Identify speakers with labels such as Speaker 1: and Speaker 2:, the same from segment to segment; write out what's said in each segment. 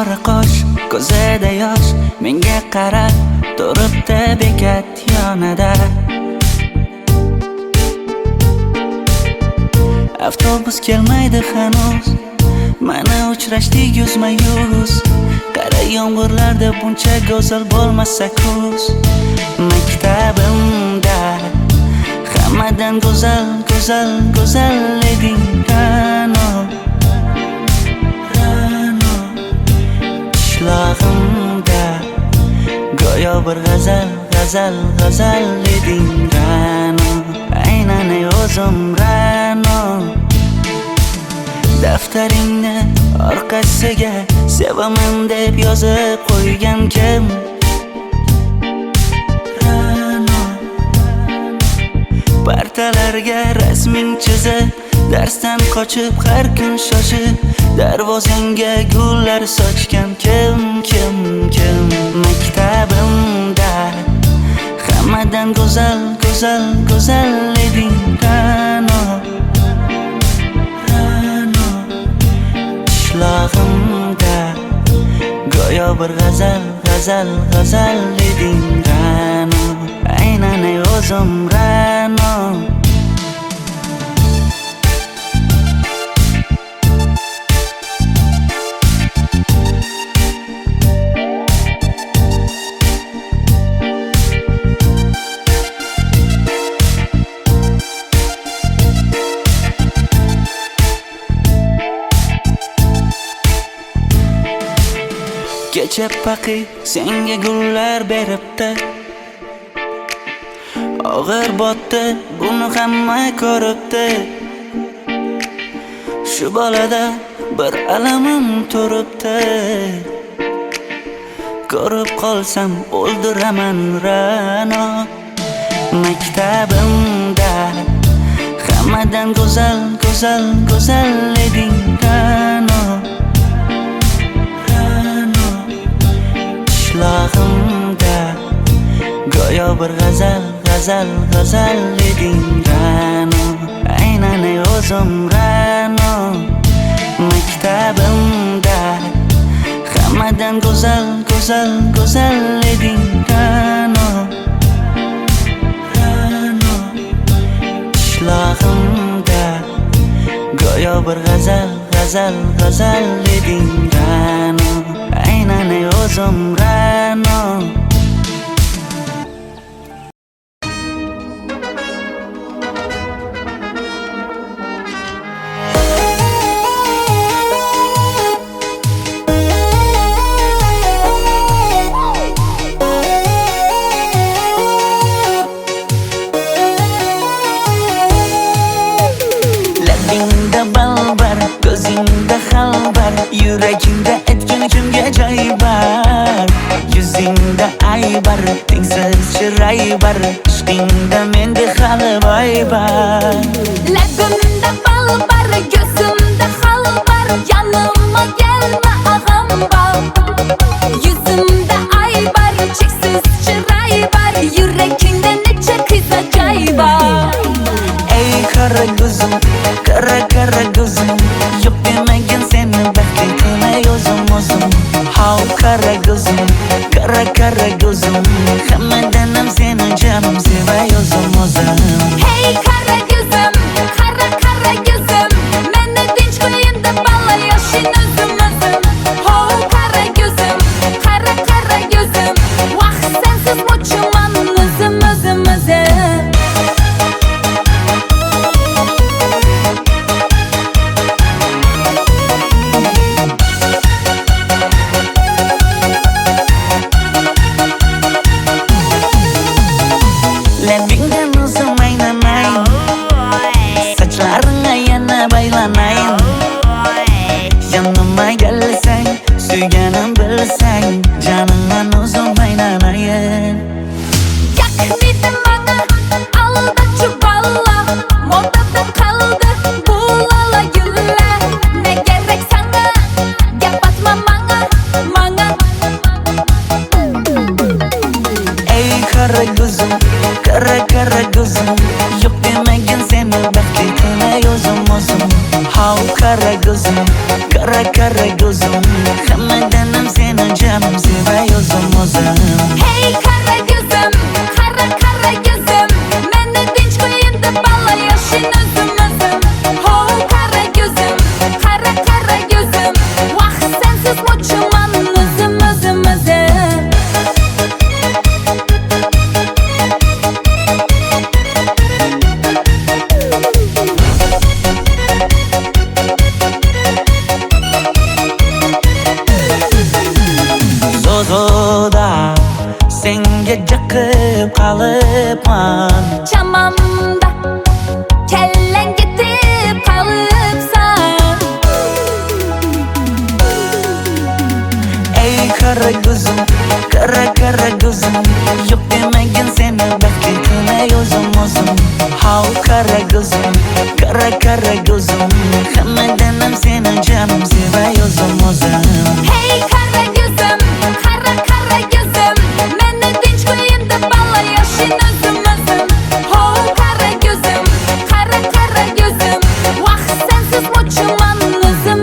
Speaker 1: qora qosh, ko'zida yosh, menga qarab turibdi bekat yonida. Avtobus kelmaydi hanuz, mana uchrashdik yuzma-yuz. Qara yomg'irlarda buncha go'zal bo'lmasa kuz. Maktabimda hammadan go'zal, go'zal, go'zal eding Ra'no. Qishlog'imda go'yo bir g'azal, g'azal, g'azal eding Ra'no. Aynan o'zim Ra'no. Daftaringni orqasiga sevaman deb yozib qo'ygan kim? Ra'no. Partalarga rasming chizib, darsdan qochib har kun shoshib, darvozangga gullar sochgan kim? Maktabimda hammadan go'zal, go'zal, go'zal eding Ra'no. Qishlog'imda go'yo bir g'azal, g'azal, g'azal eding Ra'no. Aynan o'zim Ra'no. Kecha paqi senga gullar beribdi, og'ir botdi, buni hamma ko'ribdi. Shu bolada bir alamim turibdi, ko'rib qolsam o'ldiraman Ra'no. Maktabimda hammadan go'zal, go'zal, go'zal eding Ra'no. Qishlog'imda go'yo bir g'azal, g'azal, g'azal eding Ra'no. Aynan o'zim Ra'no. Maktabimda hammadan go'zal, go'zal, go'zal eding Ra'no. Qishlog'imda go'yo bir g'azal, g'azal, g'azal eding Ra'no. Aynan o'zim Ra'no. Labingda balbar, ko'zingda xalbar, yuragingda etgan kimga joy bar. Yuzingda aybar, tengsiz chiray bar, ishqingda menda hali boy bar.
Speaker 2: Labimda balbar, ko'zimda xalbar, yanimga kelma ag'ambor. Yuzimda aybar, cheksiz chiray bar, yuragingda necha qiza joy bar.
Speaker 1: Ey qara ko'zim, qara qara ko'zim, yo'q demagan seni baxtli qilmay o'zim. Hav qara ko'zim, qara qara ko'zim, hammadan ham seni jonim sevay o'zim.
Speaker 2: Hey qara ko'zim, qara qara ko'zim, meni tinch qo'yinda balla yoshing o'zim. Hav qara ko'zim, qara qara ko'zim, vaqt sensiz mo'chiman o'zim.
Speaker 1: Labingdan o'zim qara ko'zim, qara ko'zim, hammadanam seni jonim sevay o'zim.
Speaker 2: Hey qara ko'zim, qara ko'zim, meni tinch qo'yin deb balla yashin o'zim. Ho qara ko'zim, qara ko'zim, vaqt sensiz mo'chiman o'zim.
Speaker 1: Zozoda senga jiqib qolibman,
Speaker 2: Chamamda kellang ketib qolibsan.
Speaker 1: ey qara ko'zim, qara ko'zim, yo'q demagin seni baxtli qilay o'zim. How qara ko'zim, qara ko'zim, hammadanam seni jonim sevay o'zim.
Speaker 2: Hey qara ko'zim, qara ko'zim, meni tinch qo'yin deb balla yashin o'zim. Ho qara ko'zim, qara ko'zim, vaqt sensiz mo'chiman o'zim.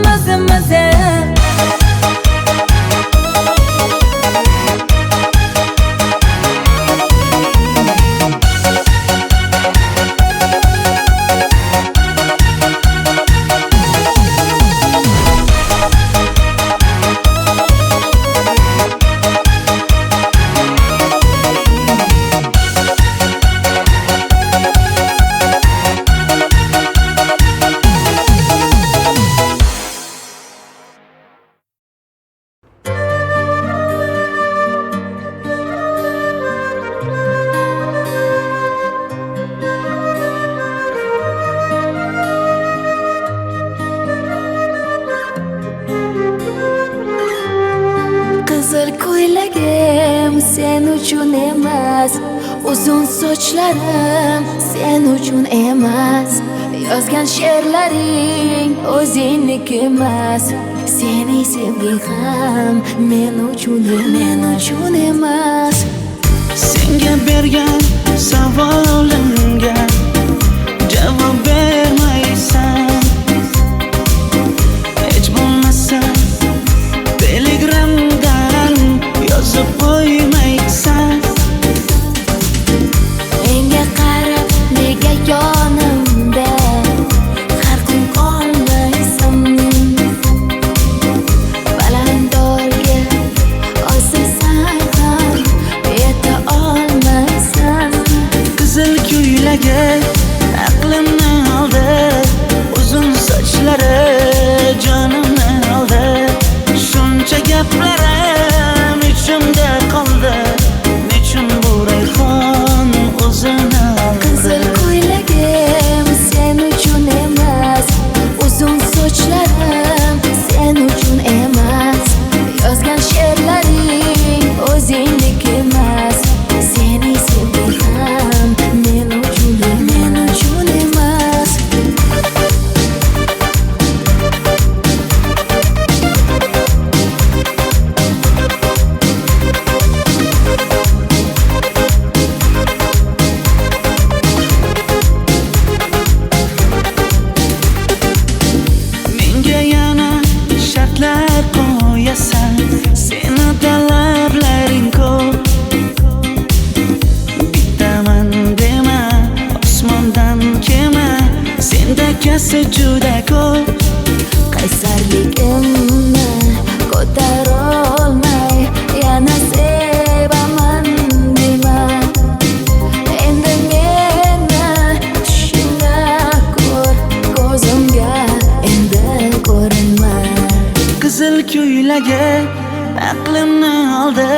Speaker 2: Qizil ko'ylagim sen uchun emas, uzun sochlarim sen uchun emas, yozgan she'rlaring o'zingniki emas, seni sevging ham men uchun emas.
Speaker 1: Senga bergan savolimga javob bermaysan, hech bo'lmasa telegramdan yozib qo'ymaysan.
Speaker 2: Menga qarab nega yonimda har kun qolmaysan, balandorga osilsang ham yeta olmaysan.
Speaker 1: Qizil ko'ylagi aqlimni oldi, uzun sochlari jonimni oldi, shuncha gaplarim ichimda qoldi, nechun bu rayhon o'zini oldi.
Speaker 2: Qizil ko'ylagim sen uchun emas, uzun sochlarim sen uchun emas, yozgan she'rlaring o'zingniki emas, seni sevging ham men uchun emas.
Speaker 1: Menga yana shartlar qo'yasan, seni talablaring ko'p. Bittaman dema, osmondan kema, senda kasi juda ko'p.
Speaker 2: Qaysarligimni ko'tarolmay yana sevaman dema, endi meni tushingda ko'r, ko'zimga endi ko'rinma.
Speaker 1: Qizil ko'ylagi aqlimni oldi,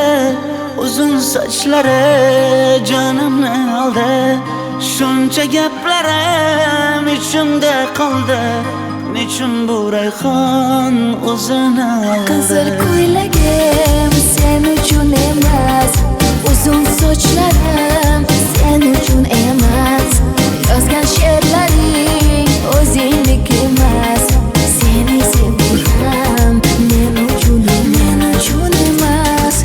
Speaker 1: uzun sochlari jonimni oldi, shuncha gaplarim ichimda qoldi, nechun bu rayhon o'zini oldi.
Speaker 2: Qizil ko'ylagim sen uchun emas, uzun sochlarim sen uchun emas, yozgan she'rlaring o'zingniki emas, seni sevging ham men uchun emas.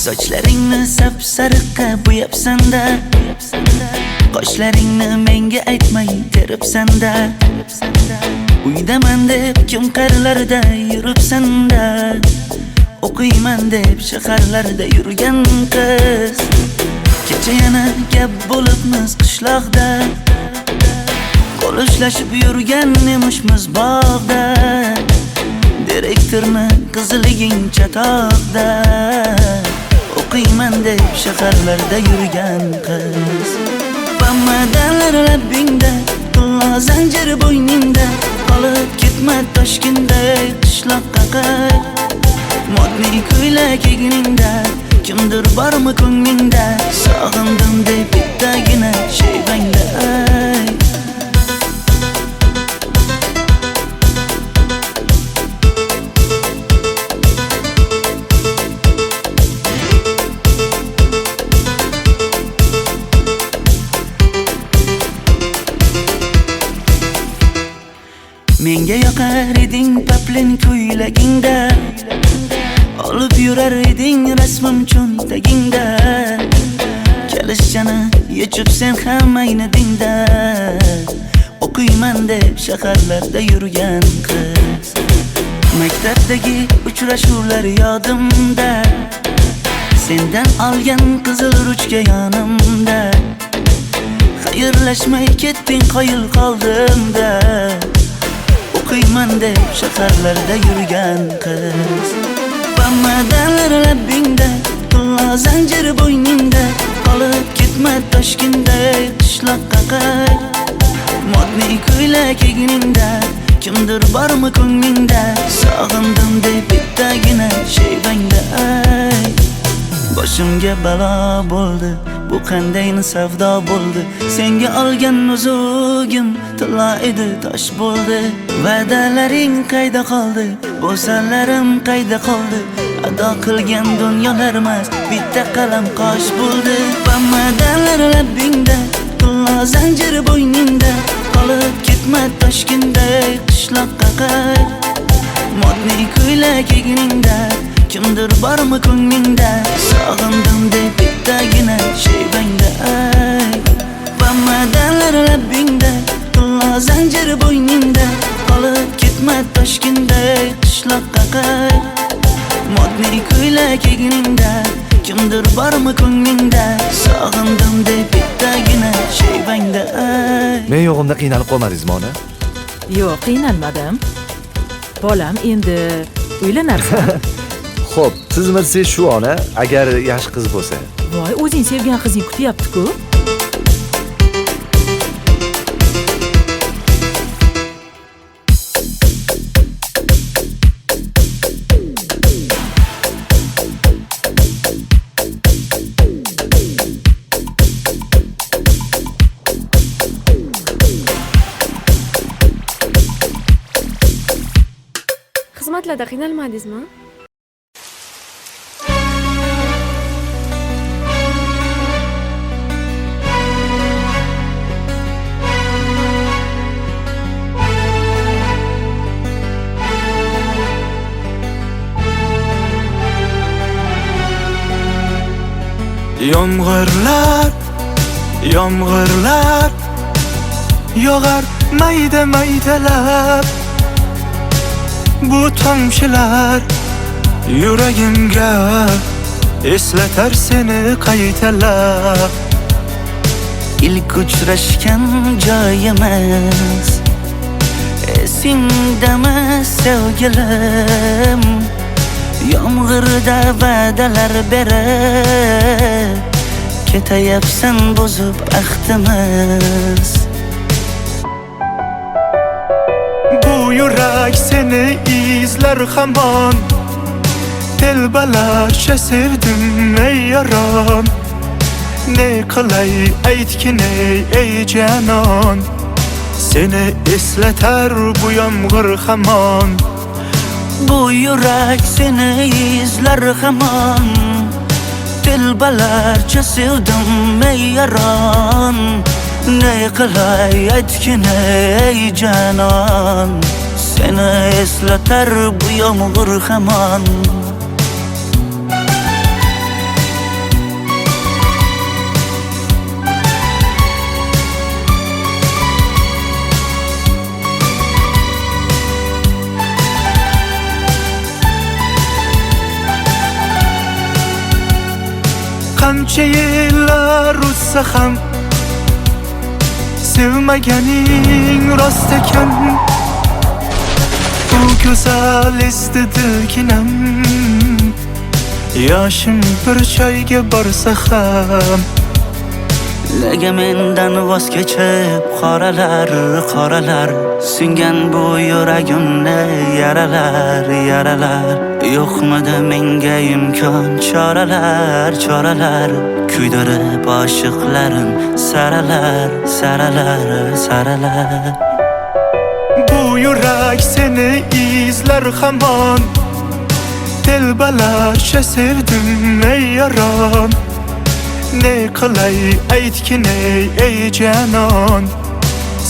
Speaker 1: Sochlaringni sap-sariqqa bo'yabsan-da, qoshlaringni menga aytmay teribsan-da. Uydaman deb kim qarlarda yuribsan-da, o'qiyman deb shaharlarda yurgan qiz. Kecha yana gap bo'libmiz qishloqda, qo'l ushlashib yurgan emishmiz bog'da. Direktorni qiziliging chatoqda, o'qiyman deb shaharlarda yurgan qiz. Bamadanlar labbingda, tilla zanjir bo'yningda, qolib ketma Toshkentda qishloqqa qayt. Modniy ko'ylak egningda, kimdir bormi ko'nglingda, sog'indim deb bittagina shevangda ayt. Menga yoqar eding paplin ko'ylagingda, olib yurar eding rasmim cho'ntagingda. Kalishchani yechib sen ham aynadingda, o'qiyman deb shaharlarda yurgan qiz. Maktabdagi uchrashuvlar yodimda, sendan olgan qizil ruchka yonimda. Xayrlashmay ketding qoyil qoldimda, o'qiyman deb shaharlarda yurgan qiz. Bamadanlar labbingda, tilla zanjir bo'yningda, qolib ketma Toshkentda qishloqqa qayt. Modniy ko'ylak egningda, kimdir bormi ko'nglingda, sog'indim deb bittagina shevangda ayt. Boshimga balo bo'ldi, bu qanday savdo bo'ldi. Senga olgan nuzugim tilla edi, tosh bo'ldi. Va'dalaring qayda qoldi, bo'salarim qayda qoldi. Ado qilgan dunyolar emas, bitta qalam qosh bo'ldi. Bamadanlar labbingda, tilla zanjir bo'yningda, qolib ketma Toshkentda qishloqqa qayt. Modniy ko'ylak egningda, kimdir bormi ko'nglingda, sog'indim deb bittagina shevangda ayt. Bamadanlar labbingda, tilla zanjir bo'yningda, qolib ketma Toshkentda qishloqqa qayt. Modniy ko'ylak egningda, kimdir bormi ko'nglingda, sog'indim deb bittagina shevangda ayt.
Speaker 3: Men yo'g'imda qiynalib qolmadingizmi ona?
Speaker 4: Yo'q, qiynalmadim. Bolam, endi uylanarsan.
Speaker 3: Xo'p, siz bilsangiz shu ona, agar yaxshi qiz bo'lsa.
Speaker 4: Voy, o'zing sevgan qizing kutyapti-ku.
Speaker 5: Xizmatlarda qiynalmadingizmi?
Speaker 6: Yomg'irlar, yomg'irlar yog'ar mayda-maydalab. Bu tomchilar yuragimga eslatar seni qaytalab.
Speaker 1: İlk uchrashgan joyimiz esingdami sevgilim? Yomg'irda va'dalar berib ketayapsan buzib ahdimiz.
Speaker 6: Bu yurak seni izler hamon, telbalarcha sevdim ey yaron. Ne qilay aytgin ey canon, seni eslatar bu yomg'ir hamon.
Speaker 1: Bu yurak seni izler hamon, telbalarcha sevdim ey yaron. Ne qilay aytgin ey canon, seni eslatar bu yomg'ir hamon.
Speaker 6: qancha yillar o'tsa ham sevmaganing rost ekan. Bu go'zal esdi dilginam, yoshim bir joyga borsa ham.
Speaker 1: Nega mendan voz kechib qoralar singan bu yuragimni yaralar yo'qmidi menga imkon choralar kuydirib oshiqlarim saralar.
Speaker 6: Bu yurak seni izlar hamon, telbalarcha sevdim ey yaron. Ne qilay aytgin ey janon,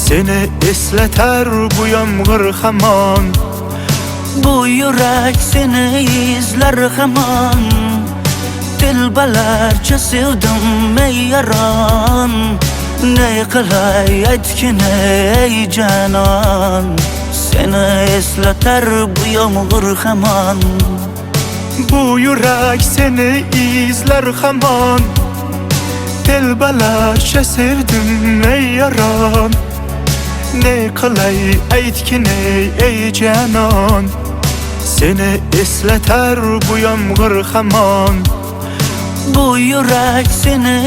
Speaker 6: seni eslatar bu yomg'ir hamon.
Speaker 1: Bu yurak seni izlar hamon, telbalarcha sevdim ey yaron. Ne qilay aytgin ey janon, seni eslatar bu yomg'ir hamon.
Speaker 6: Bu yurak seni izlar hamon, telbalarcha sevdim ey yaron. Ne qilay aytgin ey janon, seni eslatar bu yomg'ir hamon.
Speaker 1: Bu yurak seni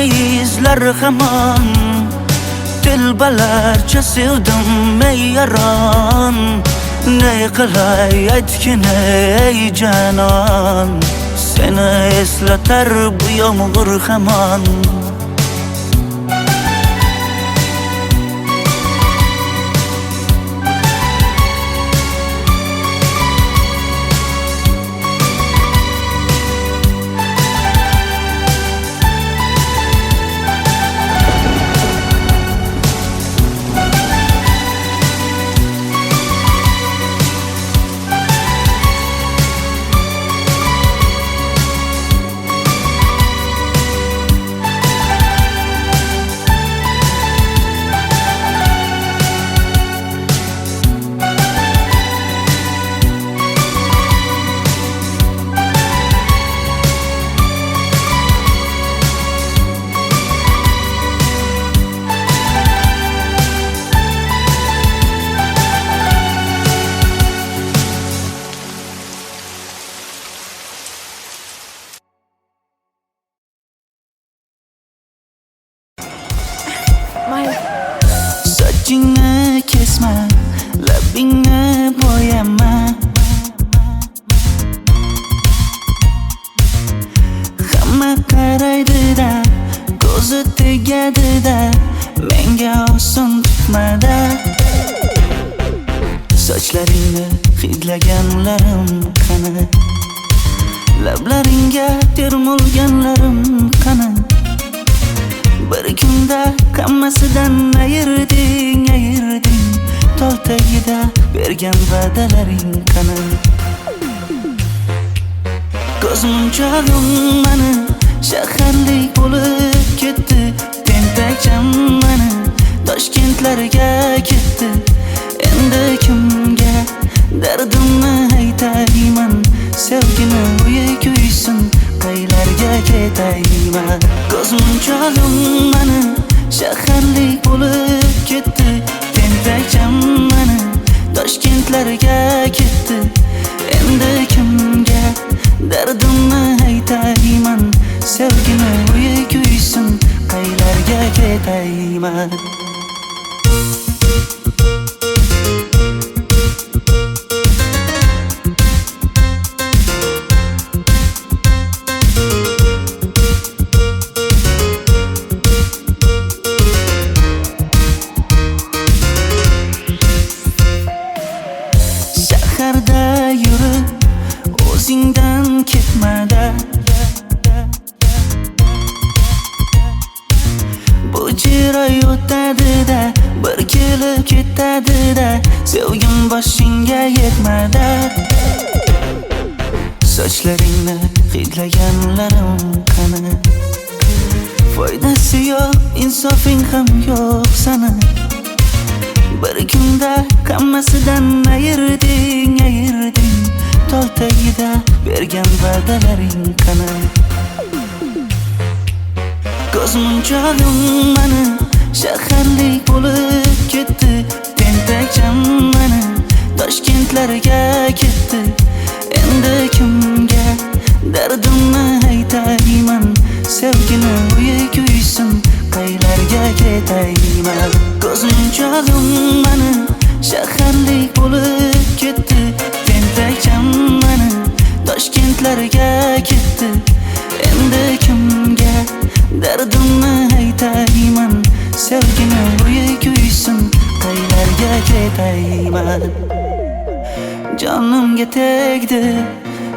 Speaker 1: izlar hamon, telbalarcha sevdim ey yaron. Ne qilay aytgin ey janon, seni eslatar bu yomg'ir hamon.
Speaker 5: Mayli.
Speaker 1: Sochingni kesma, labingni bo'yama. Hamma qaraydi-da, ko'zi tegadi-da, menga oson tutmada. Sochlaringni hidlaganlarim qani, lablaringga termulganlarim qani. Bir kunda hammasidan ayırding tol tagida bergan va'dalaring qani. Ko'zmunchog'im mani shaharlik bo'lib ketdi, tentakcham mani Toshkentlarga ketdi. Endi kimga dardimni aytayman, sevgini uyi kuysin, qaylarga ketayman. Ko'zmunchog'im mani shaharlik bo'lib ketdi, tentakcham mani Toshkentlarga ketdi. Endi kimga dardimni aytayman, sevgini uyi kuysin, qaylarga ketayman. Shaharda yurib o'zingdan ketmada, bu jiroy o'tadi-da, bir kelib ketadi-da, sevgim boshingga yetmada. Sochlaringni hidlaganlarim qani, foydasi yo'q, insofing ham yo'q sana. Bir kunda hammasidan ayırding tol tagida bergan va'dalaring qani. Ko'zmunchog'im mani shaharlik bo'lib ketdi. Tentakcham mani Toshkentlarga ketdi. Endi kimga dardimni aytayman? Sevgini uyi kuysin, qaylarga ketayman? Ko'zmunchog'im mani shaharlik bo'lib ketdi. Tentakcham mani Toshkentlarga ketdi. Endi kimga dardimni aytayman? Sevgini uyi kuysin, qaylarga ketayman? Jonimga tegdi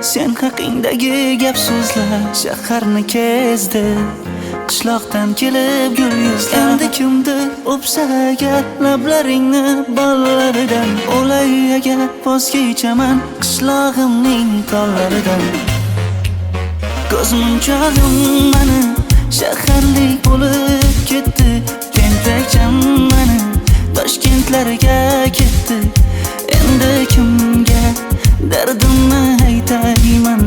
Speaker 1: sen haqingdagi gap so'zlar, shaharni kezdi qishloqdan kelib gul yuzlar. Endi kimdir o'psa agar lablaringni bollaridan, o'lay agar voz kechaman qishlog'imning tollaridan. Ko'zmunchog'im mani shaharlik bo'lib ketdi. Tentakcham mani Toshkentlarga ketdi. Endi kimga dardimni aytayman?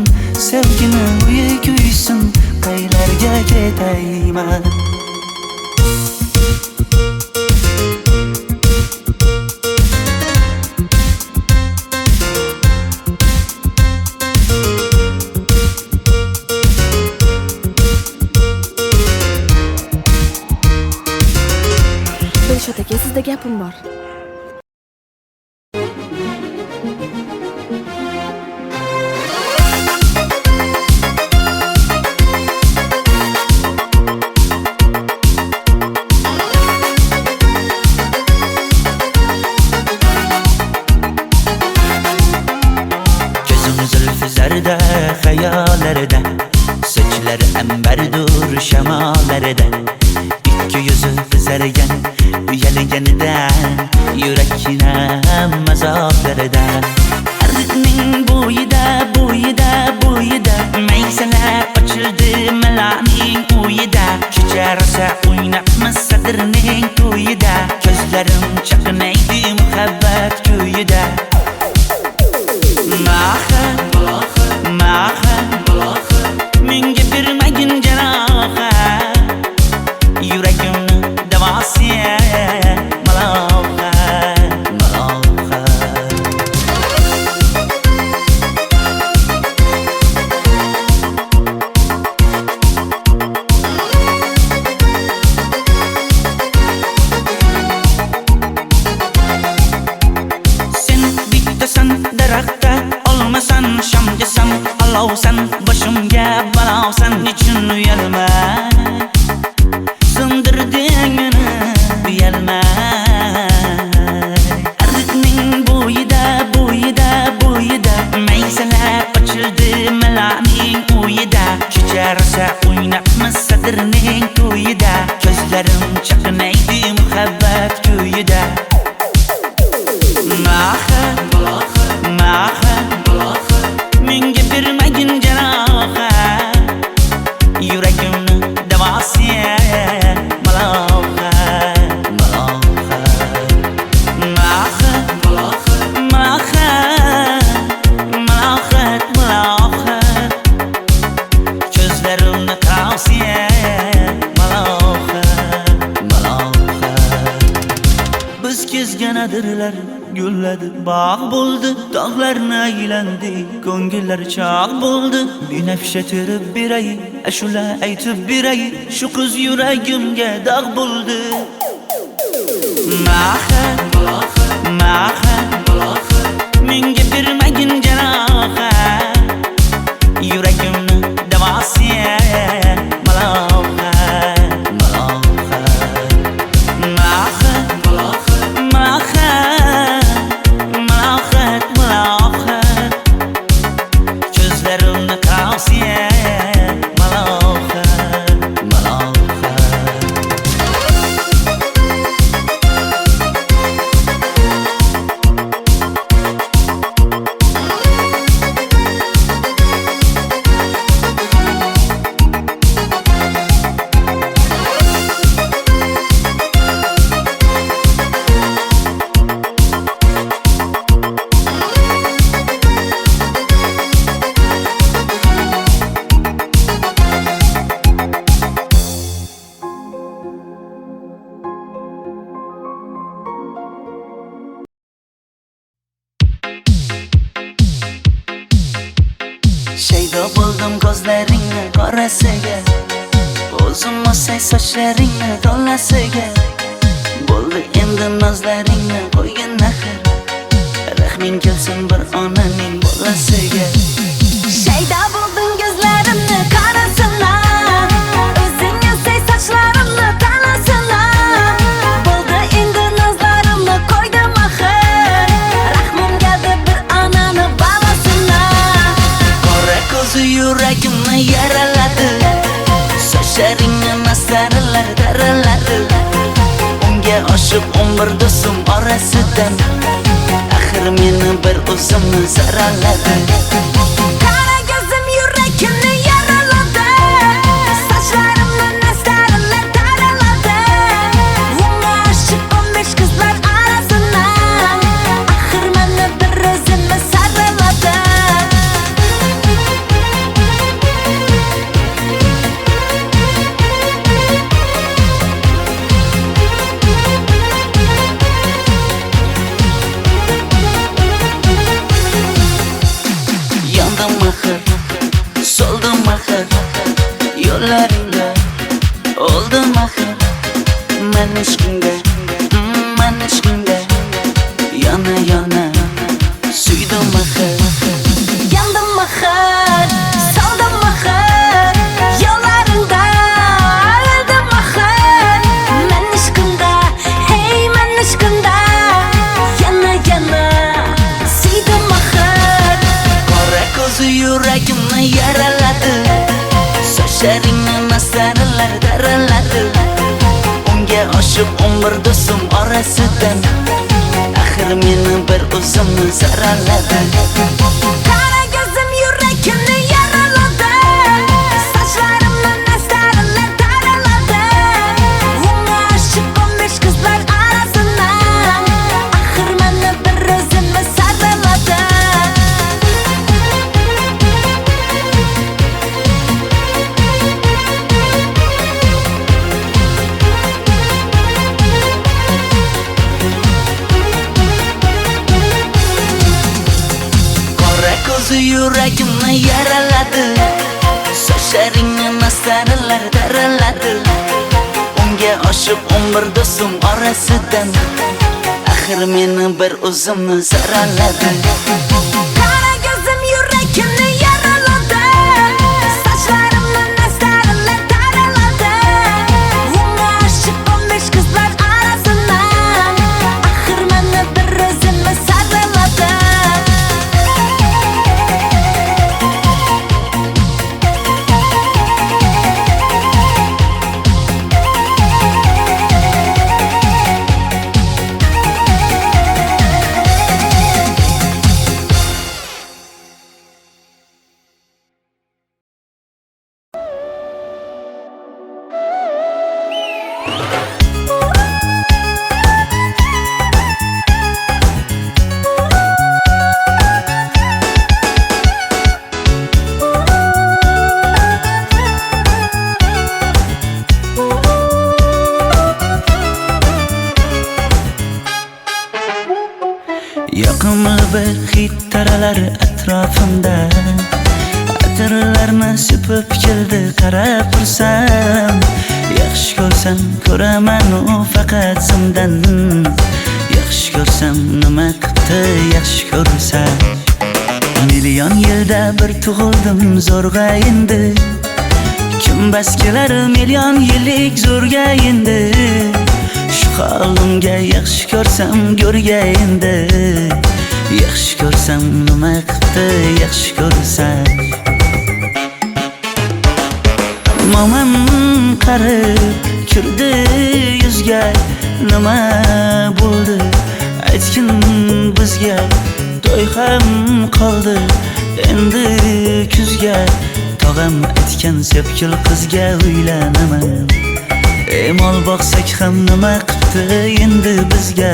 Speaker 1: Sevgini uyi kuysin, qaylarga ketayman?
Speaker 5: Dilshod aka, sizda gapim bor.
Speaker 1: Zarda hayallarda, sochlari ambardur shamollarida, ikki yuzi qizargan uyalganidan, yurakkinam mazoblarida. Ardiqning bo'yida maysalar ochildi malaning uyida. Kecha rosa o'ynabmiz sadirning to'yida, ko'zlarim chaqnaydi muhabbat kuyida. Menga bermagin jarohat, yuragimni davosi malohat. Sen bittasan daraxtda, olmasan shamgasan, olovsan boshimga balosan. Nechun uyalma, sindirding meni uyalma. Ardiqning bo'yida maysalar ochildi malaning uyida. Kecha rosa o'ynabmiz sadirning to'yida, ko'zlarim chaqnaydi muhabbat kuyida. Menga bermagin jarohat, yuragimni davosi malohat. Ko'zlarimni qarasi malohat. Biz kezgan adirlar gulladi, bog' bo'ldi, tog'larni aylandi, ko'ngillar chog' bo'ldi. Binafsha terib beray, ashula aytib beray, shu qiz yuragimga dog' bo'ldi. Menga bermagin jarohat, yuragimni davosi malohat. Ko'zlarimni qarasi malohat. soldim ko'zlaringni qorasiga, o'zim o'say sochlaringni to'lasiga. Bo'ldi endi nozlaringni qo'ygin axir, rahming kelsin bir onaning bolasiga.
Speaker 2: Shayda bo'lding ko'zlarimni qarasana, o'zing o'say sochlarimni tanasana. Bo'ldi endi nozlarimni qo'ydim axir, rahmim keldi bir onani bolasina.
Speaker 1: Qora ko'zi yuragimni yaraladi, sochlaringni masaralar daraladi. Unga oshiq 11 do'stim orasidan, axir meni bir o'zimni zaraladi.
Speaker 2: Qara ko'zim yuragimni yaraladi, sochlarimni nastarlar taraladi. Unga oshiq 15 qizlar arasidan, axir meni bir o'zimni saraladi.
Speaker 1: Yandım axir, soldim axir, yo'llaringda oldim axir. Men ishqingda, yana yana suydim axir.
Speaker 2: Yandım axir, soldim axir, yo'llaringda oldim axir. Men ishqimda, hey men ishqimda, yana yana suydim axir.
Speaker 1: Qora ko'zi yuragimni yaraladi, sochlaringni masaralar daraladi. Unga oshiq 11 do'stim orasidan, axir meni bir o'zimni zaraladi.
Speaker 2: Qara ko'zim yuragimni yaraladi, sochlarimni nastarlar taraladi. Unga oshiq 15 qizlar arasidan, axir meni bir o'zimni saraladi.
Speaker 1: Qora ko'zi yuragimni yaraladi, sochlaringni masaralar daraladi. Unga oshiq 11 do'stim orasidan, axir meni bir o'zimni zaraladi.
Speaker 2: Qara ko'zim yuragimni yaraladi, sochlarimni nastarlar taraladi. Unga oshiq 15 qizlar arasidan, axir meni bir o'zimni saraladi.
Speaker 1: Yoqimli bir hid taralar atrofimda, atirlarni sepib keldi qarab tursam. Yaxshi ko'rsam ko'raman u faqat simdan, yaxshi ko'rsam nima qildi yaxshi ko'rsam. Million yilda bir tug'ildim zo'rg'a endi, kim bas kelar million yillik zo'rga endi. Shu holimga yaxshi ko'rsam go'rga endi, yaxshi ko'rsam nima qildi yaxshi ko'rsam. Momam qarib kirdi yuzga, nima bo'ldi aytgin bizga. To'y ham qoldi endi kuzga, tog'am aytgan sepkil qizga uylanaman. Mol boqsak ham nima qildi endi bizga,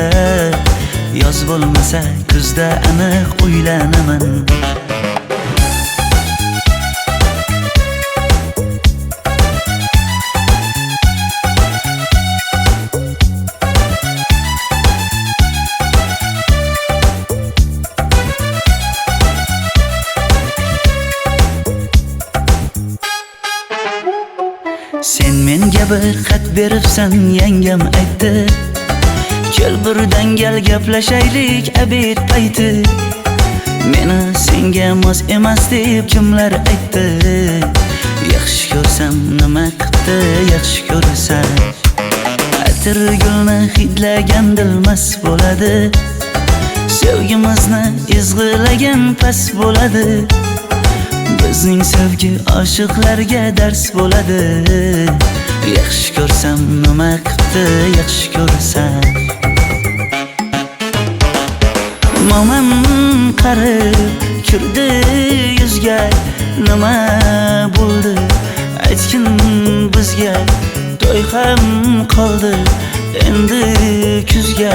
Speaker 1: yoz bo'lmasa kuzda aniq uylanaman. menga bir xat beribsan, yangam aytdi. Kel birdan gal gaplashaylik abid payti. Meni senga mos emas deb kimlar aytdi. Yaxshi ko'rsam nima qildi, yaxshi ko'rsam atir gulni hidlagan dilmas bo'ladi. Sevgimizni izg'ilagan pas bo'ladi. Bizning sevgi oshiqlarga dars bo'ladi. Yaxshi ko'rsam nima qildi, yaxshi ko'rsam momam qarib kirdi yuzga. Nima bo'ldi aytgin bizga, to'y ham qoldi endi kuzga.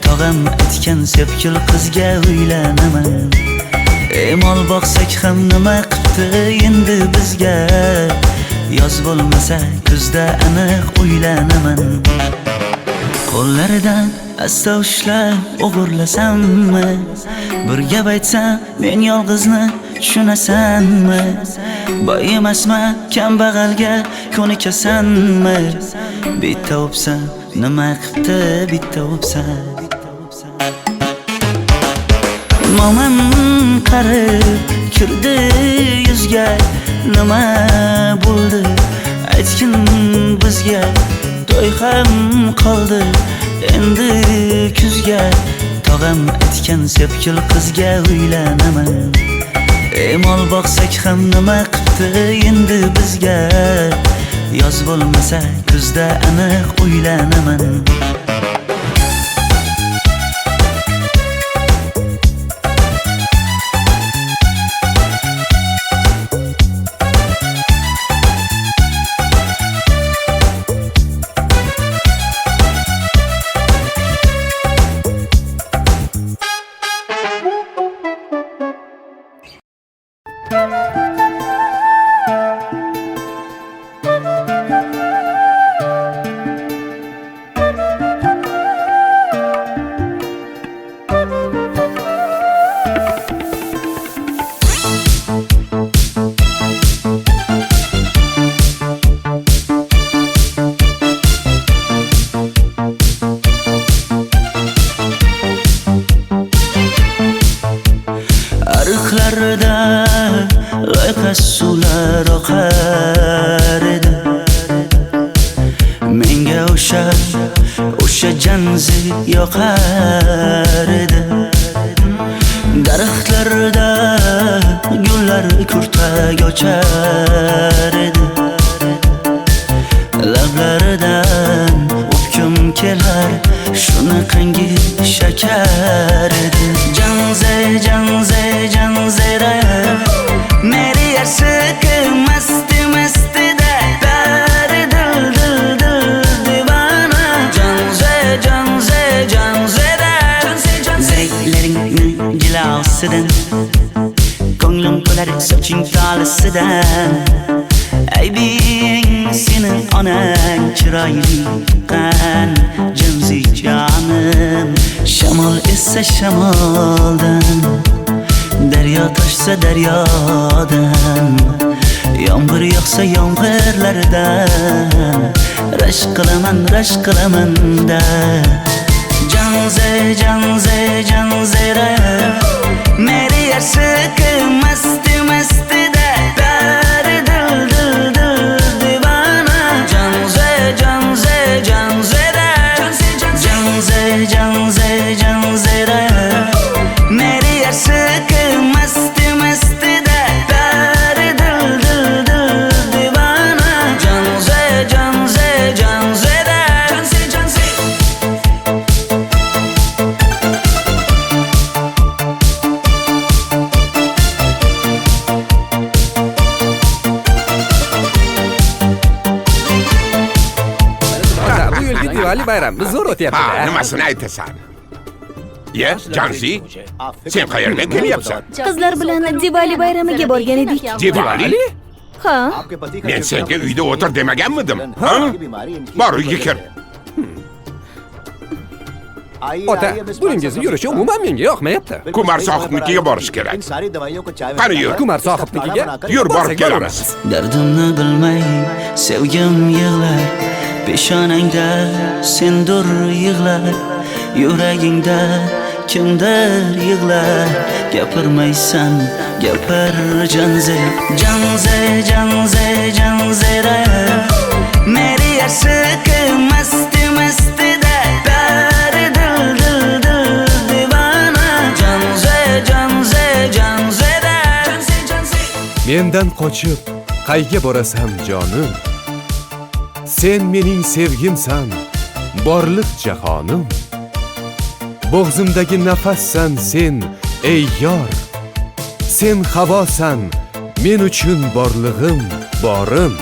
Speaker 1: Tog'am aytgan sepkil qizga uylanaman. Mol boqsak ham nima qildi endi bizga. Yoz bo'lmasa kuzda aniq uylanaman. Qo'llaridan asta ushlab o'g'irlasammi? Bir gap aytsam men yolg'izni tushunasanmi? Boy emasman kambag'alga ko'nikasanmi? Bitta o'psam nima qildi, bitta o'psam. Momam qarib kirdi yuzga. Nima bo'ldi aytgin bizga, to'y ham qoldi endi kuzga. Tog'am aytgan sepkil qizga uylanaman. Mol boqsak ham nima qildi endi bizga. Yoz bo'lmasa kuzda aniq uylanaman. Ariqlarda loyqa suvlar oqar edi. Menga o'sha janzi yoqar edi. Daraxtlarda gullar kurtak ochar edi. Lablaridan o'pkim kelar, shunaqangi shakar edi. Janze janze janzera meri yarsiqi masti mastida dari dil dil dil divana. Janze janze janzera zeylaringni jilosidan, ko'nglim to'lar soching tolisidan. Aybing sening onang chiroyli qan janzi jonim. Shamol essa shamoldan, daryo toshsa daryodan, yomg'ir yog'sa yomg'irlardan rashk qilaman da. Janze janze janzera meri yarsiqi masti mastida dari dil dil dil divana. Janze janze janzera janze janze janzera meri yarsiqi masti mastida dari dil dil dil divana. Janze janze janzera
Speaker 7: Diwali bayrami zo'r o'tyapti.
Speaker 8: Nimasini aytasan? Ye, Janzi, sen qayerdan kelyapsan?
Speaker 9: Qizlar bilan Diwali bayramiga borgan edik.
Speaker 8: Diwali?
Speaker 9: Ha?
Speaker 8: Men senga uyda o'tir demaganmidim? Ha? Bor uyga kir.
Speaker 7: Ota, buningizni yurishi umuman menga yoqmayapti.
Speaker 8: Kumar sohibnikiga borish kerak. Qani yur.
Speaker 7: Kumar sohibnikiga
Speaker 8: Yur, borib
Speaker 7: borsak
Speaker 8: kelamiz.
Speaker 1: Dardimni bilmay sevgim yig'lar, peshonangda sendur yig'lar, yuragingda kimdir yig'lar. Gapirmaysan, gapir janze, janze, janze, janzera. Meri aşık masti masti da, pari dil dil dil divana. Janze, janze, janzera. Janze, janze.
Speaker 10: Mendan qochib qayga borasan jonim? Sen mening sevgimsan, borliq jahonim. Bo'g'zimdagi nafassan sen, ey yor. Sen havosan, men uchun borlig'im, borim.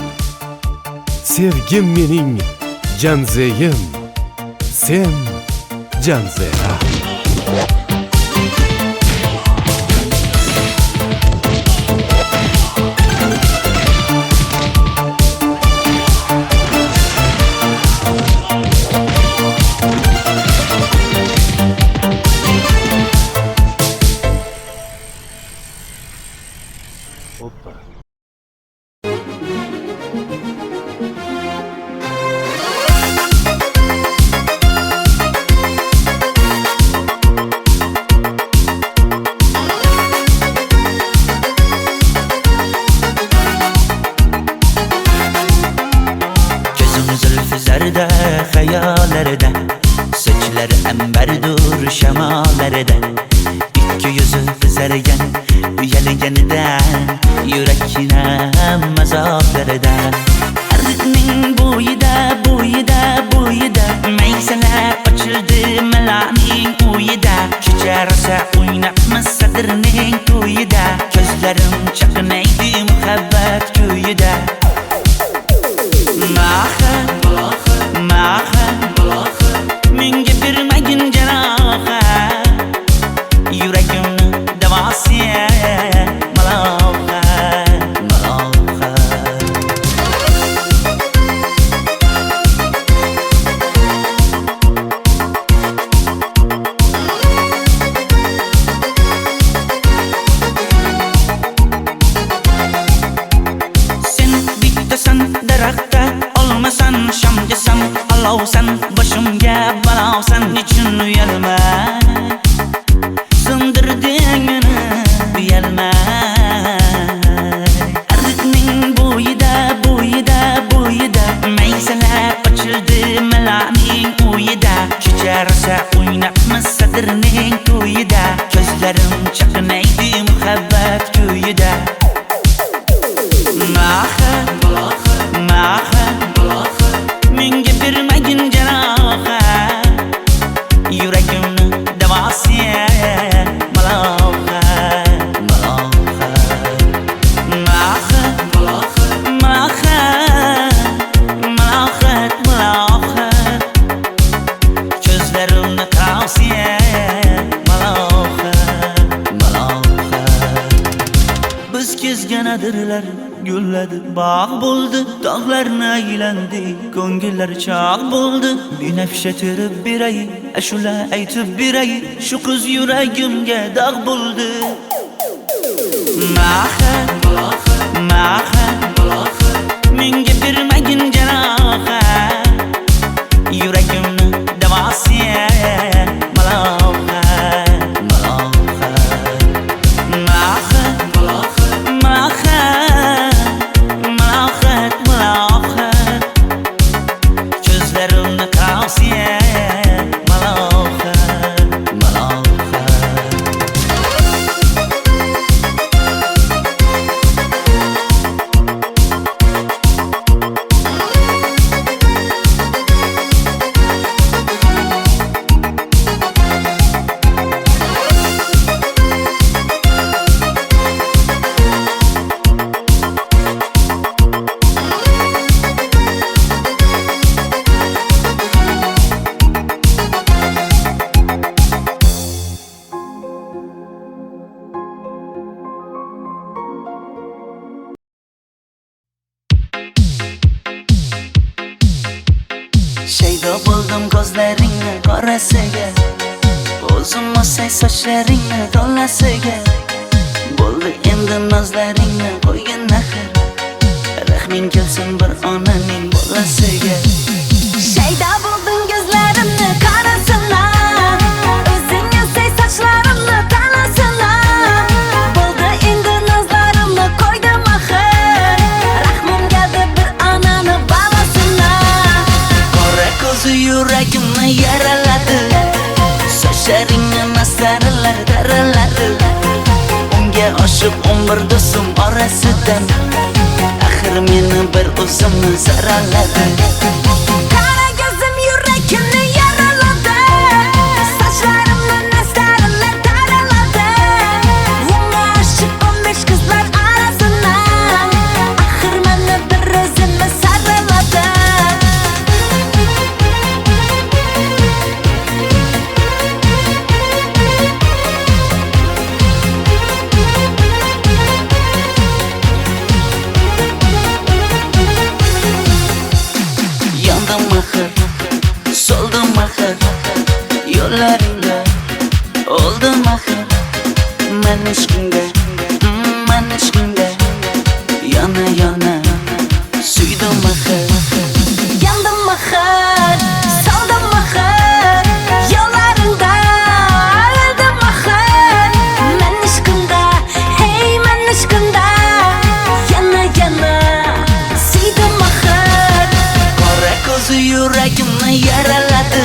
Speaker 10: Sevgim mening janzeyim, sen janzera.
Speaker 1: Zülfüzarda hayallarda, saçları emberdur şemalarda. İki yüzü kızargan, uyalganidan, yurakina mazoklarda. Arıqning bo'yida, bo'yida, bo'yida, maysalar ochildi malaning uyida. Kecha rosa o'ynabmiz sadirning to'yida, ko'zlarim chaqnaydi muhabbat kuyida. Maha, maha, menga bermagin janoha, yuragimni davosi maloha, maloha. Sen bittasan daraxtda, olmasan shamgasan, olovsan, boshimga balosan, nechun uyalma? Sindirding meni, uyalma. Arıqning bo'yida, bo'yida, bo'yida, maysalar ochildi malaning uyida. Kecha rosa o'ynabmiz sadirning to'yida, ko'zlarim chaqnaydi muhabbat kuyida. Maha, maha, menga bermagin janoha, yuragimni davosi maloha, maloha. Maha, maha, malohat, malohat, ko'zlarimni qavosi maloha, maloha. Biz kezganadirlar, gulladi, bog' bo'ldi, tog'larni aylandi, ko'ngillar chog' bo'ldi. Binafsha terib beray, ashula aytib beray, shu qiz yuragimga dog' bo'ldi. Maha, maha, menga bermagin janoha, yuragimni davosi maloha, maloha. Maha, maha, malohat, malohat, ko'zlarimni qavosi maloha, maloha. Shaydo bo'ldim ko'zlaringni qorasiga, O'zim o'say sochlaringni to'lasiga bo'ldi endi nozlaringni qo'ygin axir rahming kelsin bir onaning bolasiga
Speaker 2: Shayda bo'lding gözlarimni qarasınlar O'zing o'say sochlarimni tanasınlar Bo'ldi endi nozlarimni qo'ydim axir rahmim keldi bir onani bolasınlar
Speaker 1: Qora ko'zi yuragimni yaraladi Sochlaringni mastarlar daraladi Unga oshiq 11 do'stim orasidan Axir meni bir o'zimni zaraladi
Speaker 2: Qara gözüm yüreğimni yaraladı Saçlarımla nestarlar daraladı Unga aşık 15 kızlar arasından Axir meni bir o'zimni saraladı
Speaker 1: Yandım axir, soldum axir Yo'llaringda oldim axir Men ishqingda Yana suydim axir
Speaker 2: Yandım axir, soldim axir Yollarında öldüm axir Men ishqimda, hey men ishqimda Yana suydim axir
Speaker 1: Qora ko'zi yuragimni yaraladi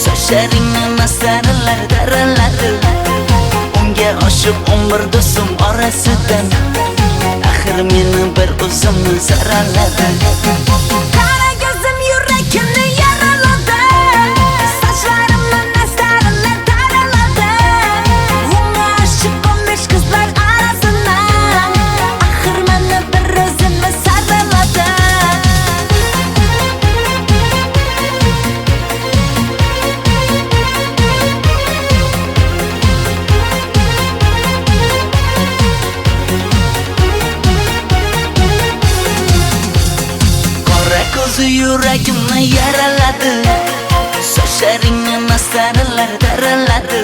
Speaker 1: Sochlaringni mastarlar daraladi Unga oshiq 11 do'stim orasidan Axir meni bir o'zimni zaraladi
Speaker 2: Qara gözüm yüreğimni yaraladı Saçlarımla nestarlar daraladı Unga aşık 15 kızlar arasından Axir meni bir o'zimni saraladı
Speaker 1: Qora ko'zi yuragimni yaraladi Sochlaringni mastarlar daraladi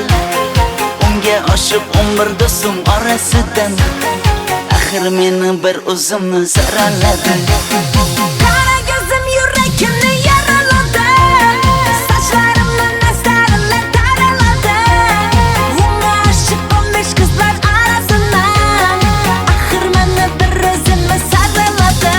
Speaker 1: Unga oshiq 11 do'stim orasidan Axir meni bir o'zimni zaraladi
Speaker 2: Qara gözüm yüreğimni yaraladı Saçlarımla nestarlar daraladı Unga aşık 15 kızlar arasından Axir meni bir o'zimni saraladı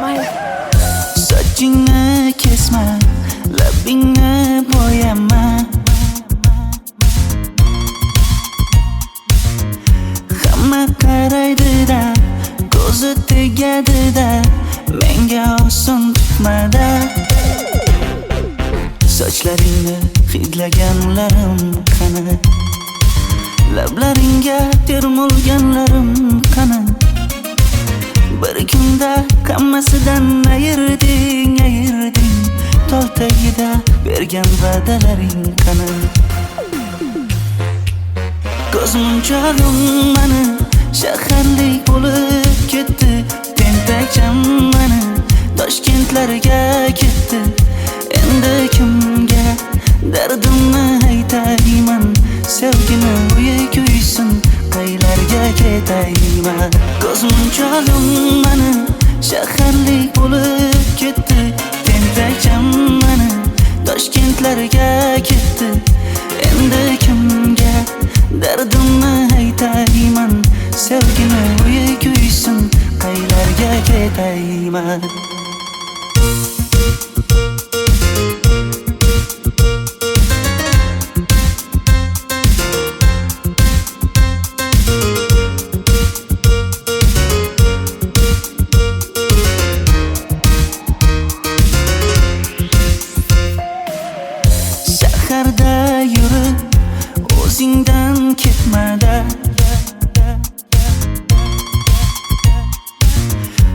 Speaker 5: Mayli.
Speaker 1: Sochingni kesma, labingni bo'yama Hamma qaraydi-da, ko'zi tegadi-da Menga oson tutmada Sochlaringni hidlaganlarim qani Lablaringga termulganlarim qani Bir kunda hammasidan ayırding Tol tagida bergan va'dalaring qani Ko'zmunchog'im mani shaharlik bo'lib ketdi Tentakcham mani Toshkentlarga ketdi Endi kimga dardimni aytayman Sevgini uyi kuysin qaylarga ketayman Ko'zmunchog'im mani shaharlik bo'lib ketdi Tentakcham mani Toshkentlarga ketdi Endi kimga dardimni aytayman Sevgini uyi kuysin qaylarga ketayman Shaharda yurib o'zingdan ketmada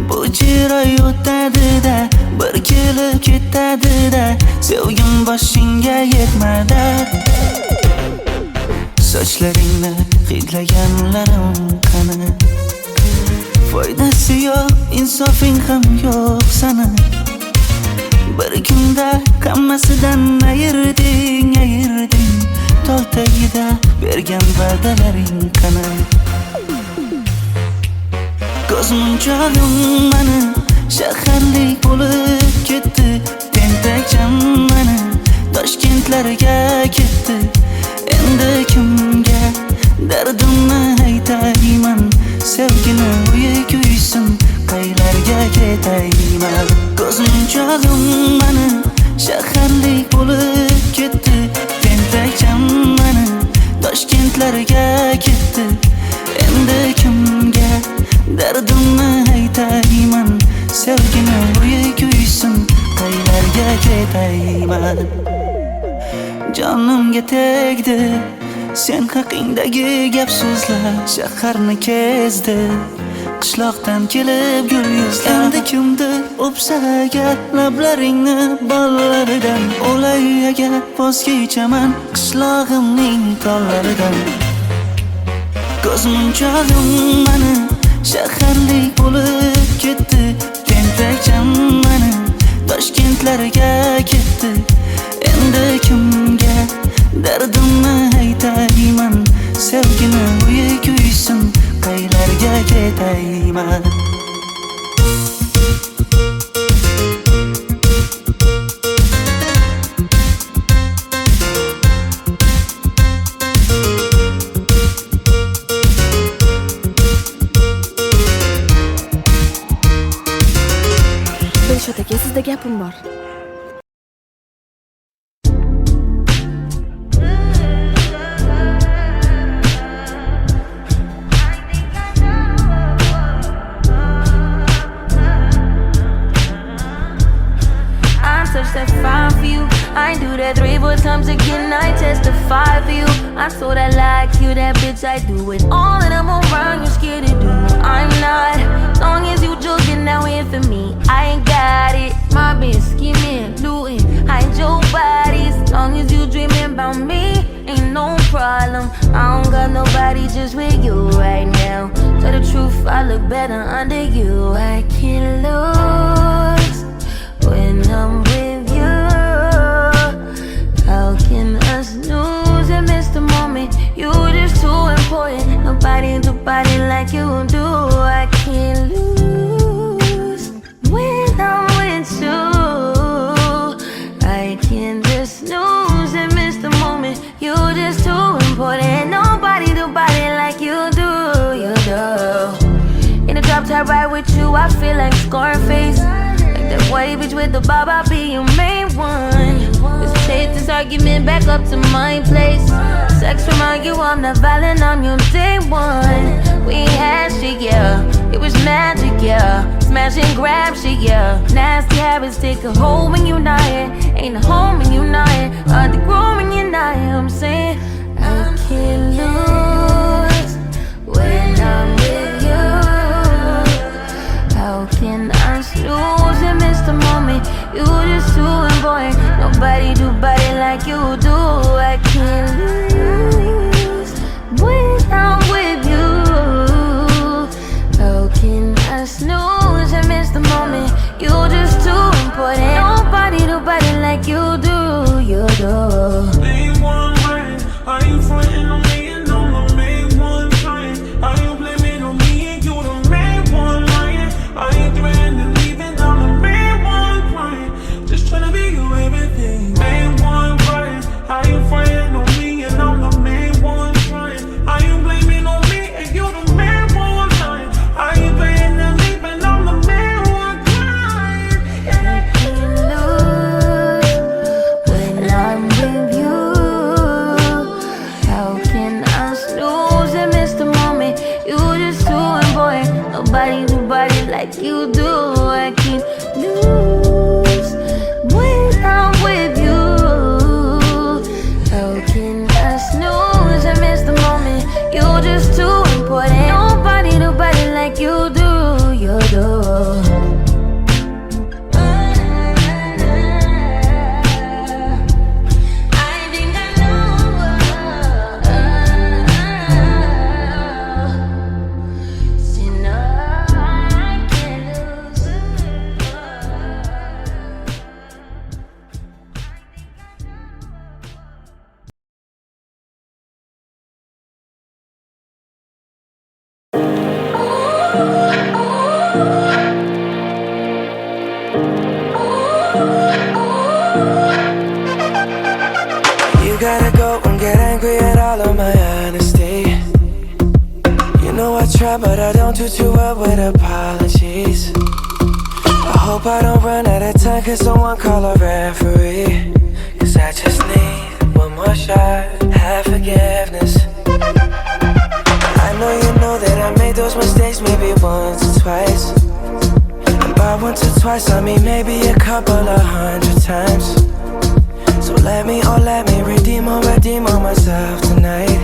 Speaker 1: Bu chiroy o'tadi-da Sevgim boshingga yetmadi. Sochlaringni hidlaganlarim qani? Foydasi yo'q, insofing ham yo'q sana. Bir kunda hammasidan ayırding. Tol tagida bergan va'dalaring qani? Ko'zmunchog'im mani shaharlik bo'lib ketdi. Tentakcham mani Toshkentlarga ketdi. Endi kimga dardimni aytayman? Sevgini uysin, qaylarga ketayman? Ko'zmunchog'im mani shaharlik bo'lib ketdi. Tentakcham mani Toshkentlarga ketdi. Endi kimga dardimni aytayman? Sevgini uysin, qaylarga ketayman? Jonimga tegdi sen haqingdagi gap so'zlar. Shaharni kezdi qishloqdan kelib gul yuzlar. Endi kimdir o'psa agar lablaringni bollaridan, o'lay agar voz kechaman qishlog'imning tollaridan. Ko'zmunchog'im mani shaharlik bo'lib ketdi. Tentakcham mani Toshkentlarga ketdi. Endi kimga dardimni aytayman? Sevgini uysin, qaylarga ketayman?
Speaker 5: Dilshod aka, sizda gapim bor.
Speaker 2: I do that 3-4 times again, I testify for you. I so that like you, that bitch, I do it all and I'm around, you're scared to do. I'm not, as long as you joking now here for me, I ain't got it. My bitch scheming, looting, hide your bodies. As long as you dreaming about me, ain't no problem. I don't got nobody just with you right now. Tell the truth, I look better under you. I can't lose when I'm with you. How can I snooze and miss the moment? You just too important. Nobody do body like you do. I can't lose when I'm with you. I can't just snooze and miss the moment. You just too important. Nobody do body like you do. You do. In the drop top ride with you, I feel like Scarface. Like that white bitch with the bob, I'll be your main one. Let's take this argument back up to my place. Sex remind you I'm not violent, I'm your day one. We had shit, yeah, it was magic, yeah. Smash and grab shit, yeah. Nasty habits take a hold when you're not here. Ain't a home when you're not here. Hard to grow when you're not here. I'm saying I can't lose when I'm with you. How can I snooze and miss the moment? You just too important. Nobody do body like you do. I can't lose when I'm with you. How can I snooze and miss the moment? You just too important. Nobody do body like you do. You do.
Speaker 6: Main one right, are you frontin' on me and I'm the main one trying? Are you blaming on me and you the main one lying? Are you threatening leaving? I'm the main one crying.
Speaker 1: try, but I don't do too well with apologies. I hope I don't run out of time, cause someone call a referee. Cause I just need one more shot, have forgiveness. I know you know that I made those mistakes maybe once or twice. And by once or twice I mean maybe a couple of 100 times. So let me redeem on myself tonight.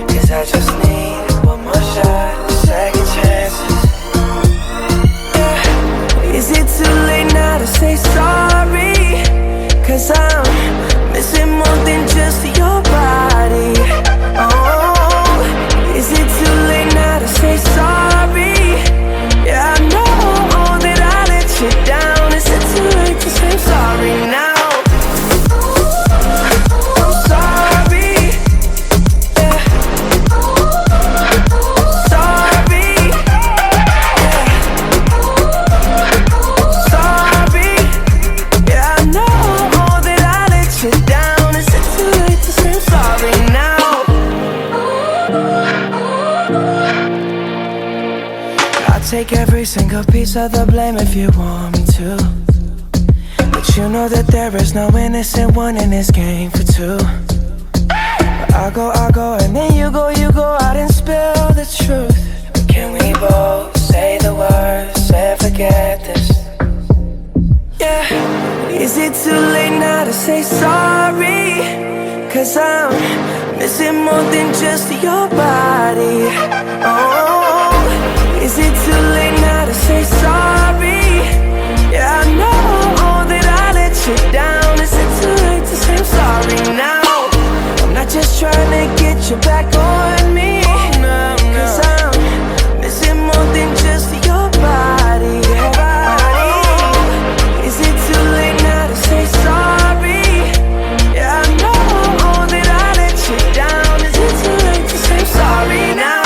Speaker 1: Cause I just need one more shot, second chances. Yeah. Is it too late now to say sorry? Cause I'm missing more than just your body. Oh, is it too late now to say sorry? Yeah, I know that I let you down. Is it too late to say sorry now? Take every single piece of the blame if you want me to. But you know that there is no innocent one in this game for two. But I go, and then you go out and spill the truth. But can we both say the words and forget this? Yeah. Is it too late now to say sorry? Cause I'm missing more than just your body. Oh, is it too late now to say sorry? Yeah, I know that I let you down. Is it too late to say I'm sorry now? I'm not just trying to get you back on me. Cause I'm missing more than just your body. Is it too late now to say sorry? Yeah, I know that I let you down. Is it too late to say I'm sorry now?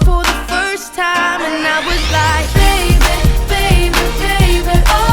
Speaker 2: For the first time, and I was like, baby, baby, baby, oh.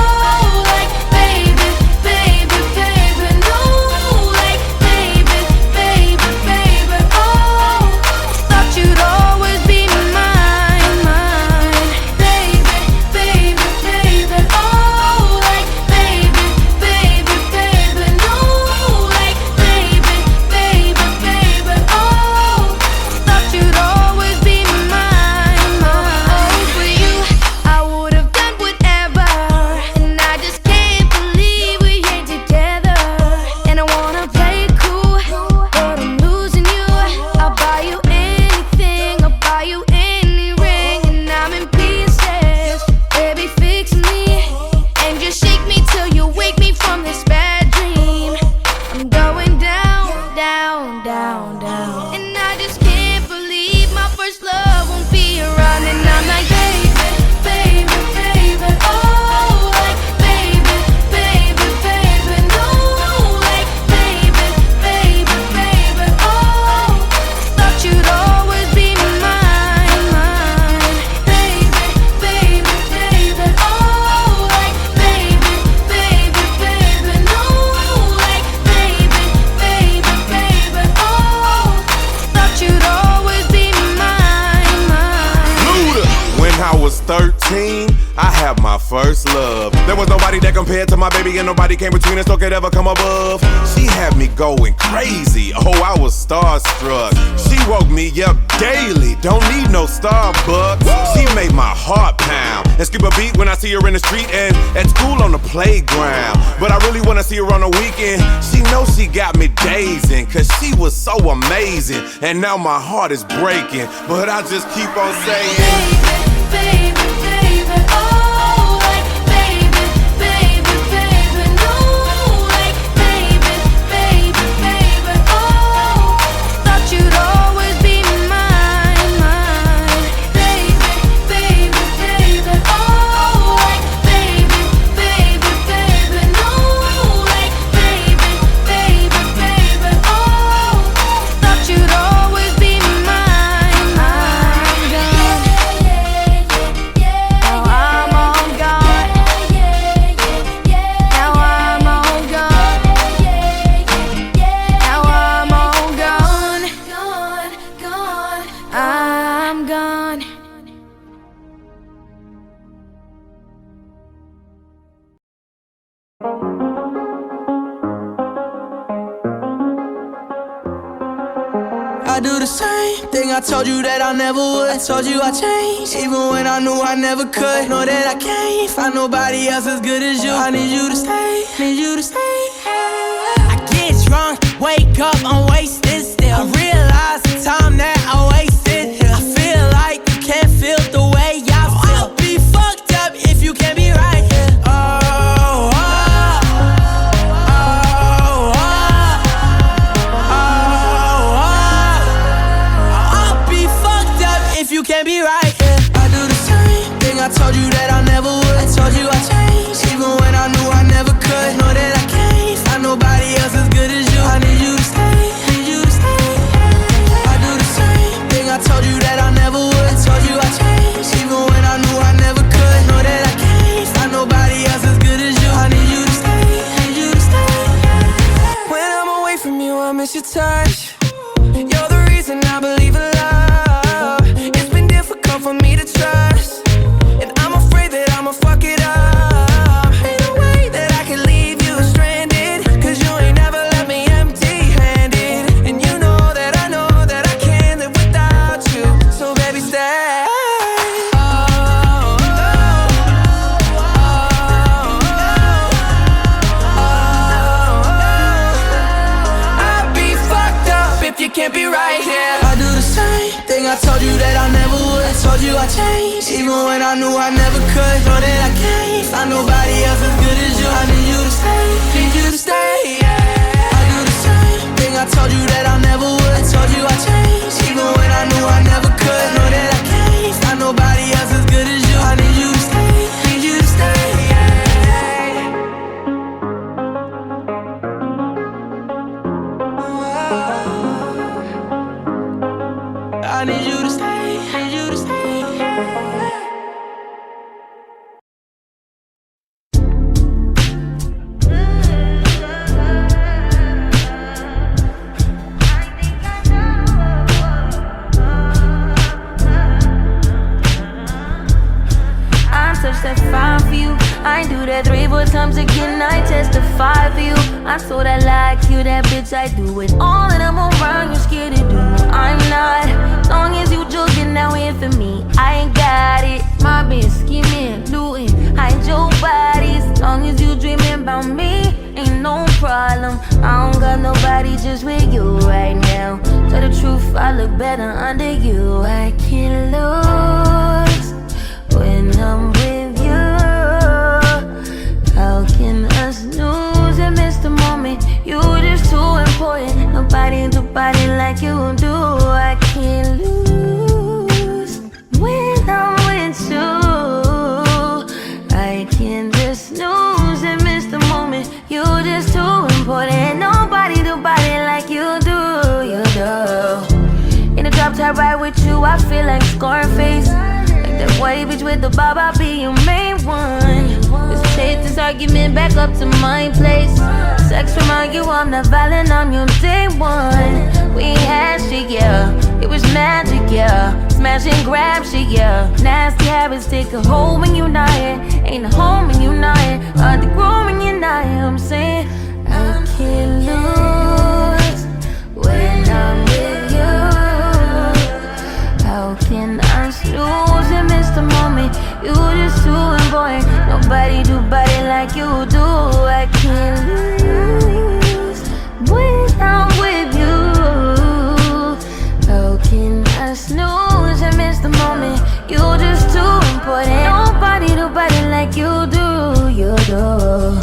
Speaker 8: mean? I have my first love. There was nobody that compared to my baby, and nobody came between us or could ever come above. She had me going crazy. Oh, I was starstruck. She woke me up daily. Don't need no Starbucks. She made my heart pound and skip a beat when I see her in the street and at school on the playground. But I really wanna see her on the weekend. She knows she got me dazing, cause she was so amazing. And now my heart is breaking, but I just keep on saying,
Speaker 2: Baby, baby, oh, like baby, baby, baby, no, like baby, baby, baby, oh, thought you'd always be mine, mine, baby, baby, baby, oh, like baby, baby, baby, no, like baby, baby, baby, oh, thought you'd always be mine, mine, girl. Now I'm on God. Now I'm on God. Now I'm on gone. Gone, gone. I'm gone.
Speaker 1: I do the same thing I told you that I never would. I told you I changed, even when I knew I never could. Know that I can't find nobody else as good as you. I need you to stay, need you to stay. I get drunk, wake up, I'm wasted still. I realize the time that I wasted. I feel like you can't feel the way I feel. I'll be fucked up if you can't be right here. Oh, oh, oh, oh, oh, oh. I'll be fucked up if you can't be right here. I do the same thing I told you that I never would. I told you I changed, even when I knew I never could. Know that I can't find nobody else as good as you. I need you to stay, need you to stay. I do the same thing I told you that I never would. I told you I changed, even when I knew I never could. Know that I can't find nobody else as good as you. I need you to stay, need you to stay. When I'm away from you, I miss your touch. You're the reason I believe in love. It's been difficult for me to trust, and I'm afraid that I'ma fuck it up. Ain't no way that I can leave you stranded, cause you ain't never left me empty-handed. And you know that I can't live without you. So baby, stay. I'd be fucked up if you can't be right here. I do the same thing I told you that I never would. I told you I changed, even when I knew I never could. Know that I can't find nobody else as good as you. I need you to stay, need you to stay. I do the same thing I told you that I never would. I told you I changed, even when I knew I never could. Know that I can't find nobody else as good as you. I need you to stay, need you to stay. I need you to stay, need you to stay.
Speaker 2: I'm such that fine for you. I ain't do that 3-4 times again. I testify for you. I'm so that like you, that bitch. I do it all and I'm around. You're scared to do. I'm not. As long as you joking now here for me, I ain't got it. My bitch scheming, looting, hide your body. As long as you dreaming about me, ain't no problem. I don't got nobody just with you right now. Tell the truth, I look better under you. I can't lose when I'm with you. How can us lose and miss the moment? You just too important. Nobody do body like you do. I can't lose when I'm with you. I can't just lose and miss the moment. You just too important. Nobody do body like you do. You do. In the drop top ride with you, I feel like Scarface. That white bitch with the bob, I'll be your main one. Let's take this argument back up to my place. Sex remind you I'm not violent, I'm your day one. We had shit, yeah, it was magic, yeah. smash and grab shit, yeah. Nasty habits take a hold when you're not here. Ain't a home when you're not here. Hard to grow when you're not here. I'm saying I can't lose when I'm with you. How can I snooze and miss the moment? You just too important. Nobody do body like you do. I can't lose when I'm with you. How can I snooze and miss the moment? You just too important. Nobody do body like you do. You do.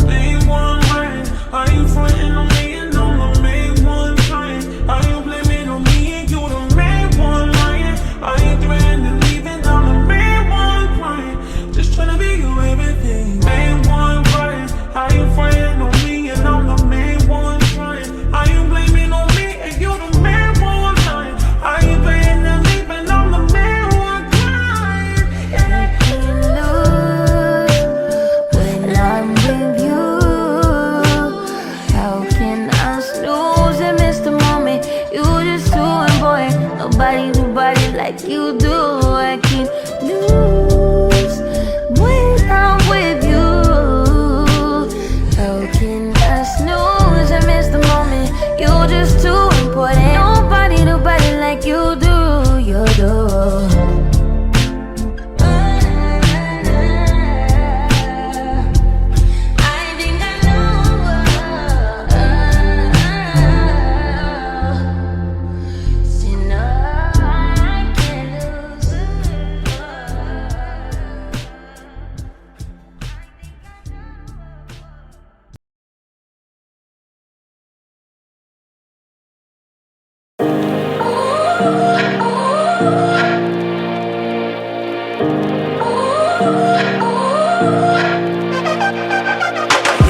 Speaker 6: Make one right. Are you frontin' on me and I'm the main one trying? Are you blaming on me and you the main one lying? Are you threatening and leaving? I'm the main one crying. Just tryna be you everything. Main one right. Are you frontin' on me and I'm the main one trying? Are you blaming on me and you the main one lying? Are you threatening and leaving? I'm the main one crying.
Speaker 2: I can't lose when I'm with you. How can I snooze and miss the moment? You just too important. Nobody do body like you do. I can't lose when I'm with you. How can I snooze and miss the moment? You just too important. Nobody do body like you do. You do.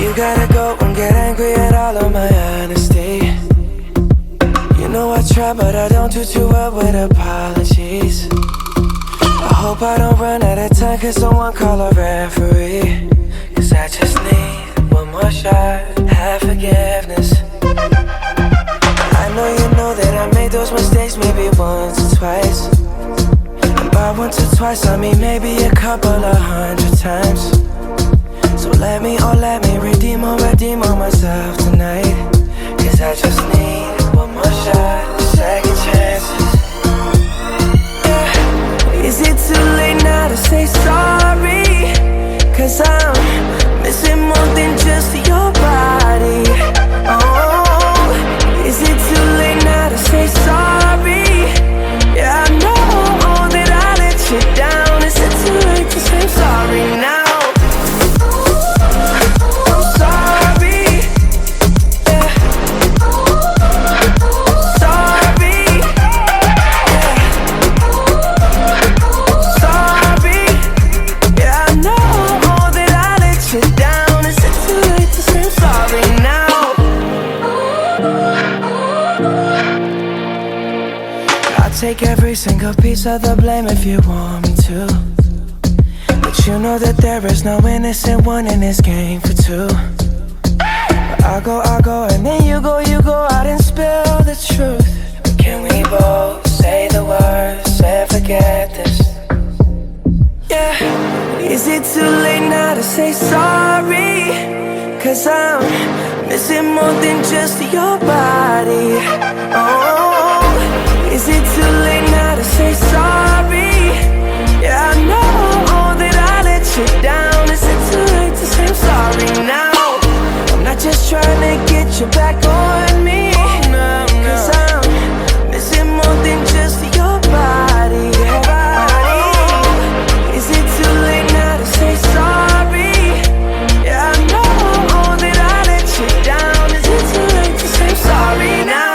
Speaker 1: You gotta go and get angry at all of my honesty. You know I try, but I don't do too well with apologies. I hope I don't run out of time, cause someone call a referee. Cause I just need one more shot, have forgiveness. I know you know that I made those mistakes maybe once or twice. And by once or twice I mean maybe a couple of 100 times. So let me redeem on myself tonight. Cause I just need one more shot, second chances. Yeah. Is it too late now to say sorry? Cause I'm missing more than just your body. Oh, is it too late now to say sorry? Yeah, I know that I let you down. Is it too late to say sorry now? Take every single piece of the blame if you want me to. But you know that there is no innocent one in this game for two. But I go, and then you go out and spill the truth. But can we both say the words and forget this? Yeah. Is it too late now to say sorry? Cause I'm missing more than just your body. Oh, is it too late now to say sorry? Yeah, I know that I let you down. Is it too late to say I'm sorry now? I'm not just trying to get you back on me. Cause I'm missing more than just your body. Oh, is it too late now to say sorry? Yeah, I know that I let you down. Is it too late to say I'm sorry now?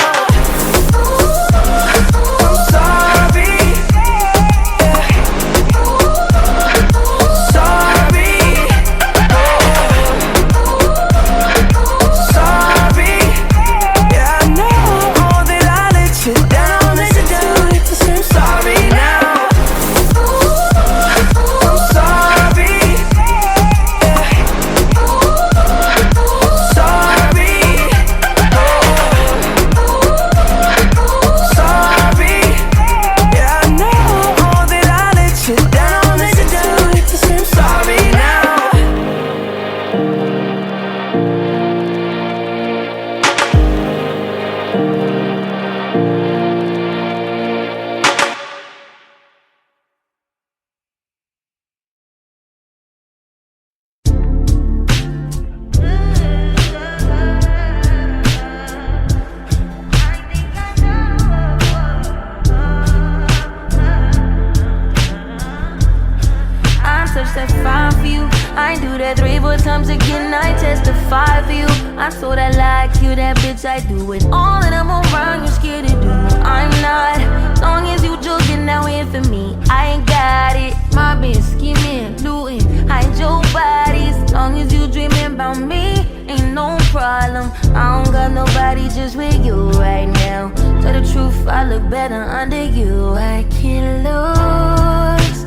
Speaker 2: that 3-4 times again, I testify for you. I so that like you, that bitch, I do it all and I'm around, you scared to do. I'm not, long as you joking now here for me, I ain't got it. My bitch scheming, looting, hide your bodies. Long as you dreaming about me, ain't no problem. I don't got nobody just with you right now. Tell the truth, I look better under you. I can't lose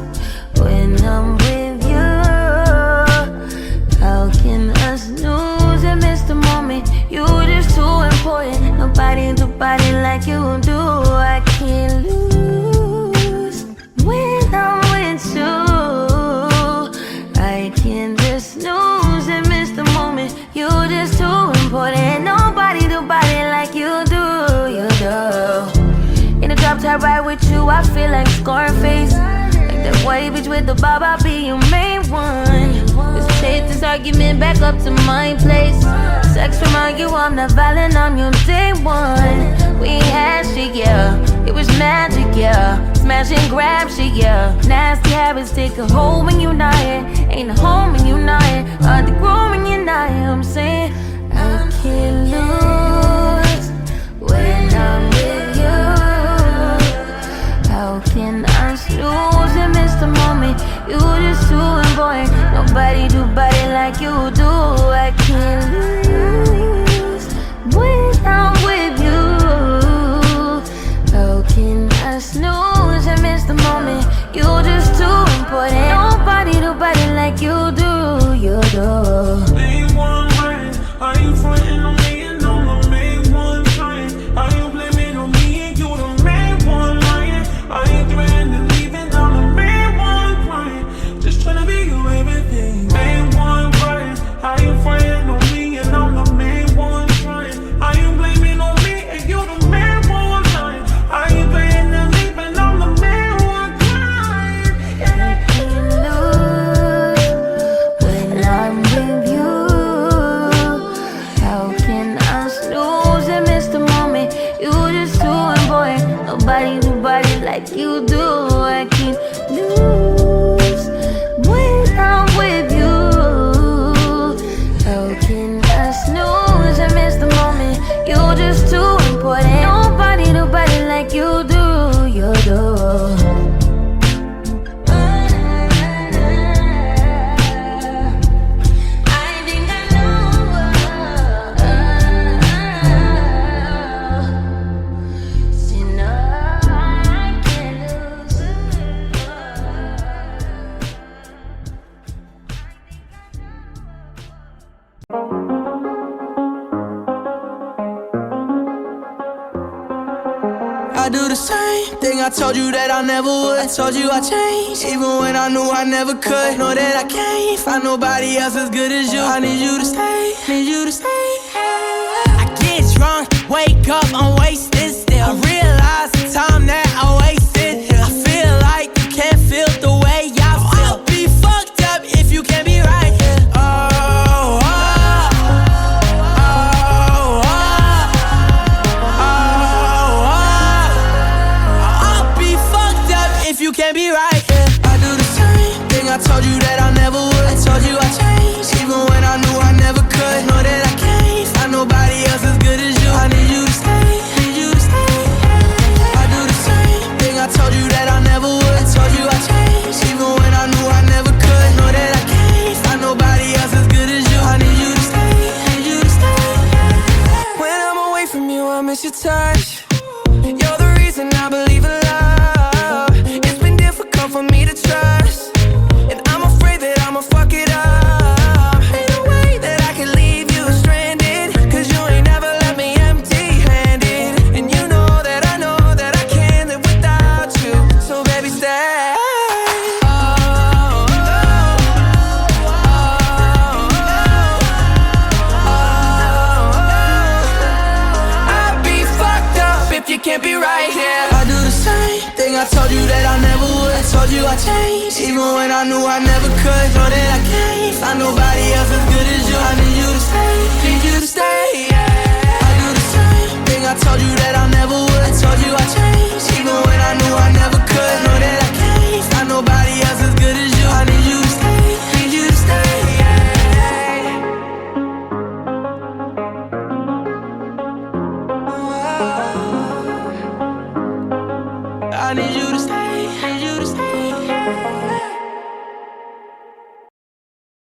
Speaker 2: when I'm with you. How can us lose and miss the moment? You just too important. Nobody do body like you do. I can't lose when I'm with you. I can't just lose and miss the moment. You just too important. Nobody do body like you do. You do. In the drop top ride with you, I feel like Scarface. Like that white bitch with the bob, I'll be your main one. Let's take this argument back up to my place. Sex remind you I'm not violent, I'm your day one. We ain't had shit, yeah. It was magic, yeah. Smash and grab shit, yeah. Nasty habits take a hold when you're not here. Ain't a home when you're not here. Hard to grow when you're not here. I'm saying I can't lose when I'm with you. How can I lose and miss the moment? You just too important. Nobody do body like you do. I can't lose when I'm with you. How can I snooze and miss the moment? You just too important. Nobody do body like you do. You do.
Speaker 6: Main one right. Are you frontin' on me and I'm the main one trying? Are you blaming on me and you the main one lying? Are you threatening and leaving? I'm the main one crying. Just tryna be your everything. Main one right. Are you frontin' on me and I'm the main one trying? Are you blaming on me and you the main one lying? Are you threatening and leaving? I'm the main one crying.
Speaker 2: When I'm with you, how can I snooze and miss the moment? You just too important. Nobody do body like you do. I can't lose when I'm with you. How can I snooze and miss the moment? You just too important. Nobody do body like you do. You do.
Speaker 1: I do the same thing I told you that I never would. I told you I changed, even when I knew I never could. Know that I can't find nobody else as good as you. I need you to stay, need you to stay. I get drunk, wake up, I'm wasted still. I realize the time that I wasted. I feel like you can't feel the way I feel. I'll be fucked up if you can't be right here. You can't be right here. I do the same thing I told you that I never would. I told you I changed, even when I knew I never could. Know that I can't find nobody else as good as you. I need you to stay, need you to stay. I do the same thing I told you that I never would. I told you I changed, even when I knew I never could. Know that I can't find nobody else as good as you. I need you to stay, need you to stay. When I'm away from you, I miss your touch. You're the reason I believe in love. For me to trust, and I'm afraid that I'ma fuck it up. Ain't no way that I can leave you stranded, cause you ain't never left me empty-handed. And you know that I can't live without you. So baby stay. I'd be fucked up if you can't be right here. I do the same thing I told you that I never would. I told you I changed, even when I knew I never could. Know that I can't find nobody else as good as you. I need you to stay, need you to stay, yeah. I do the same thing I told you that I never would. I told you I changed, even when I knew I never could. Know that I can't find nobody else as good as you. I need you to stay, need you to stay, yeah. need you to stay.